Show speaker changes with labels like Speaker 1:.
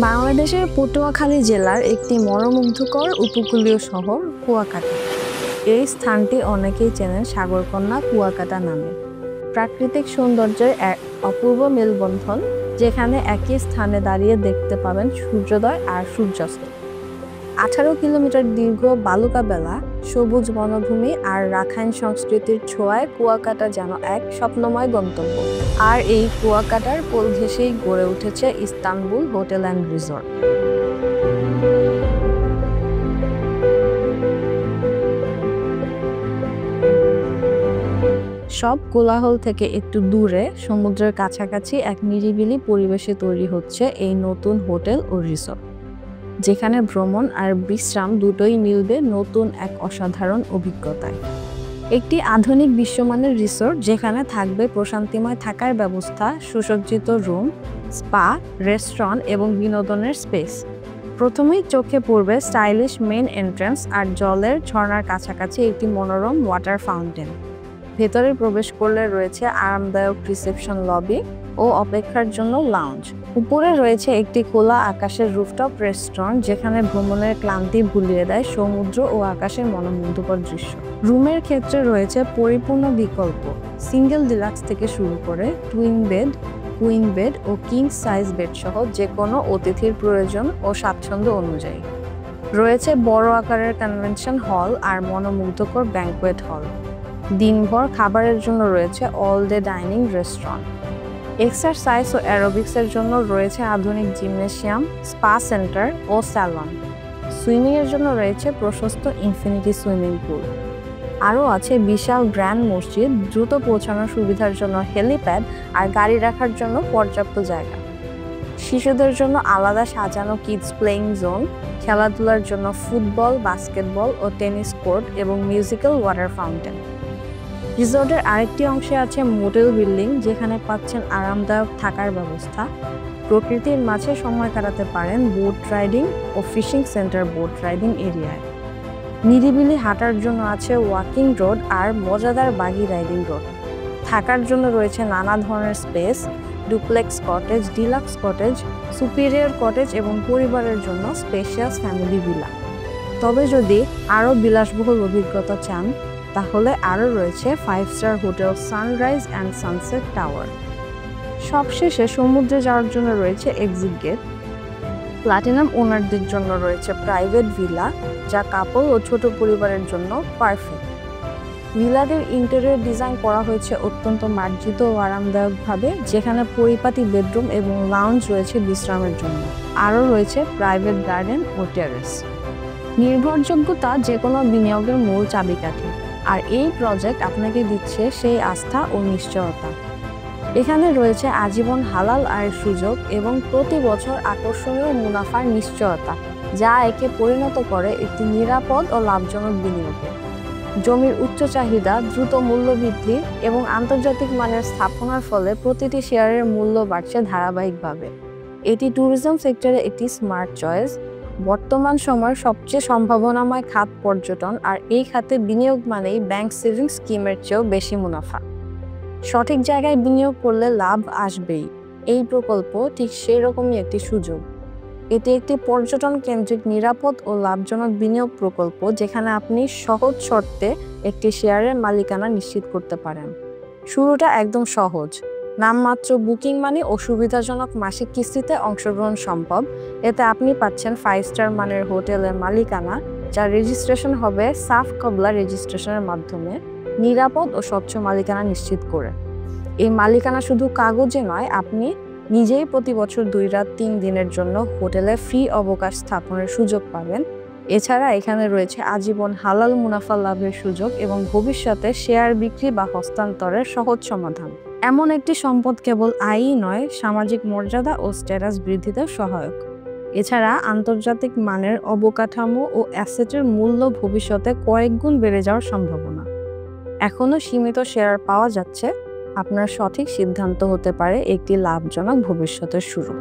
Speaker 1: বাংলাদেশের পটুয়াখালী জেলার একটি মনোমুগ্ধকর উপকূলীয় শহর কুয়াকাটা। এই স্থানটি অনেকেই চেনেন সাগরকন্যা কুয়াকাটা নামে। প্রাকৃতিক সৌন্দর্যের এক অপূর্ব মেলবন্ধন, যেখানে একই স্থানে দাঁড়িয়ে দেখতে পাবেন সূর্যোদয় আর সূর্যাস্ত। 18 কিলোমিটার দীর্ঘ বালুকা বেলা, সবুজ বনভূমি আর রাখাইন সংস্কৃতির ছোঁয়ায় কুয়াকাটা যেন এক স্বপ্নময় গন্তব্য। আর এই কুয়াকাটার কোল ঘেঁষেই গড়ে উঠেছে ইস্তানবুল হোটেল অ্যান্ড রিসর্ট। সব কোলাহল থেকে একটু দূরে, সমুদ্রের কাছাকাছি এক নিরিবিলি পরিবেশে তৈরি হচ্ছে এই নতুন হোটেল ও রিসর্ট, যেখানে ভ্রমণ আর বিশ্রাম দুটোই মিলবে নতুন এক অসাধারণ অভিজ্ঞতায়। একটি আধুনিক বিশ্বমানের রিসর্ট যেখানে থাকবে প্রশান্তিময় থাকার ব্যবস্থা, সুসজ্জিত রুম, স্পা, রেস্টুরেন্ট এবং বিনোদনের স্পেস। প্রথমেই চোখে পড়বে স্টাইলিশ মেইন এন্ট্রান্স আর জলের ঝর্ণার কাছাকাছি একটি মনোরম ওয়াটার ফাউন্টেন। ভেতরে প্রবেশ করলে রয়েছে আরামদায়ক রিসেপশন লবি ও অপেক্ষার জন্য লাউঞ্জ। উপরে রয়েছে একটি খোলা আকাশের রুফটপ রেস্টুরেন্ট, যেখানে ভ্রমণের ক্লান্তি ভুলিয়ে দেয় সমুদ্র ও আকাশের মনোমুগ্ধকর দৃশ্য। রুমের ক্ষেত্রে রয়েছে পরিপূর্ণ বিকল্প, সিঙ্গেল ডিলাক্স থেকে শুরু করে টুইন বেড, কুইন বেড ও কিং সাইজ বেড সহ যে কোনো অতিথির প্রয়োজন ও স্বাচ্ছন্দ্য অনুযায়ী। রয়েছে বড় আকারের কনভেনশন হল আর মনোমুগ্ধকর ব্যাংকোয়েট হল। দিনভর খাবারের জন্য রয়েছে all day dining restaurant. Exercise ও অ্যারোবিক্সের জন্য রয়েছে আধুনিক জিমনেশিয়াম, স্পা সেন্টার ও স্যালন। সুইমিংয়ের জন্য রয়েছে প্রশস্ত ইনফিনিটি সুইমিং পুল। আরও আছে বিশাল গ্র্যান্ড মসজিদ, দ্রুত পৌঁছানোর সুবিধার জন্য হেলিপ্যাড আর গাড়ি রাখার জন্য পর্যাপ্ত জায়গা। শিশুদের জন্য আলাদা সাজানো কিডস প্লেইং জোন, খেলাধুলার জন্য ফুটবল, বাস্কেটবল ও টেনিস কোর্ট এবং মিউজিক্যাল ওয়াটার ফাউন্টেন। রিসর্টের আরেকটি অংশে আছে মোটেল বিল্ডিং, যেখানে পাচ্ছেন আরামদায়ক থাকার ব্যবস্থা। প্রকৃতির মাঝে সময় কাটাতে পারেন বোট রাইডিং ও ফিশিং সেন্টার বোট রাইডিং এরিয়ায়। নিরিবিলি হাঁটার জন্য আছে ওয়াকিং রোড আর মজাদার বাগি রাইডিং রোড। থাকার জন্য রয়েছে নানা ধরনের space, duplex cottage, deluxe cottage, superior cottage এবং পরিবারের জন্য স্পেশিয়াস ফ্যামিলি ভিলা। তবে যদি আরও বিলাসবহুল অভিজ্ঞতা চান, তাহলে আরও রয়েছে 5 star hotel sunrise and sunset tower. সবশেষে সমুদ্রে যাওয়ার জন্য রয়েছে এক্সিট গেট। প্লাটিনাম ওনারদের জন্য রয়েছে প্রাইভেট ভিলা, যা কাপল ও ছোট পরিবারের জন্য পারফেক্ট। ভিলাদের ইন্টেরিয়র ডিজাইন করা হয়েছে অত্যন্ত মার্জিত ও আরামদায়কভাবে, যেখানে পরিপাটি বেডরুম এবং লাউঞ্জ রয়েছে বিশ্রামের জন্য। আরও রয়েছে প্রাইভেট গার্ডেন ও টেরেস। নির্ভরযোগ্যতা যে কোনো বিনিয়োগের মূল চাবিকাঠি, আর এই প্রজেক্ট আপনাকে দিচ্ছে সেই আস্থা ও নিশ্চয়তা। এখানে রয়েছে আজীবন হালাল আয়ের সুযোগ এবং প্রতি বছর আকর্ষণীয় মুনাফার নিশ্চয়তা, যা একে পরিণত করে একটি নিরাপদ ও লাভজনক বিনিয়োগে। জমির উচ্চ চাহিদা, দ্রুত মূল্য বৃদ্ধি এবং আন্তর্জাতিক মানের স্থাপনার ফলে প্রতিটি শেয়ারের মূল্য বাড়ছে ধারাবাহিকভাবে। এটি ট্যুরিজম সেক্টরে একটি স্মার্ট চয়েস। বর্তমান সময়ের সবচেয়ে সম্ভাবনাময় খাত পর্যটন, আর এই খাতে বিনিয়োগ মানেই ব্যাংক সেভিংস স্কিমের চেয়েও বেশি মুনাফা। সঠিক জায়গায় বিনিয়োগ করলে লাভ আসবেই। এই প্রকল্প ঠিক সেই রকমই একটি সুযোগ। এটি একটি পর্যটন কেন্দ্রিক, নিরাপদ ও লাভজনক বিনিয়োগ প্রকল্প, যেখানে আপনি সহজ শর্তে একটি শেয়ারের মালিকানা নিশ্চিত করতে পারেন। শুরুটা একদম সহজ, নামমাত্র বুকিং মানি ও সুবিধাজনক মাসিক কিস্তিতে অংশগ্রহণ সম্ভব। এতে আপনি পাচ্ছেন 5 স্টার মানের হোটেলের মালিকানা, যার রেজিস্ট্রেশন হবে সাফ কবলা রেজিস্ট্রেশনের মাধ্যমে, নিরাপদ ও স্বচ্ছ মালিকানা নিশ্চিত করে। এই মালিকানা শুধু কাগজে নয়, আপনি নিজেই প্রতি বছর 2 রাত 3 দিনের জন্য হোটেলে ফ্রি অবকাশ স্থাপনের সুযোগ পাবেন। এছাড়া এখানে রয়েছে আজীবন হালাল মুনাফা লাভের সুযোগ এবং ভবিষ্যতে শেয়ার বিক্রি বা হস্তান্তরের সহজ সমাধান। এমন একটি সম্পদ কেবল আয়ই নয়, সামাজিক মর্যাদা ও স্ট্যাটাস বৃদ্ধিতেও সহায়ক। এছাড়া আন্তর্জাতিক মানের অবকাঠামো ও অ্যাসেটের মূল্য ভবিষ্যতে কয়েক গুণ বেড়ে যাওয়ার সম্ভাবনা। এখনও সীমিত শেয়ার পাওয়া যাচ্ছে। আপনার সঠিক সিদ্ধান্ত হতে পারে একটি লাভজনক ভবিষ্যতের শুরু।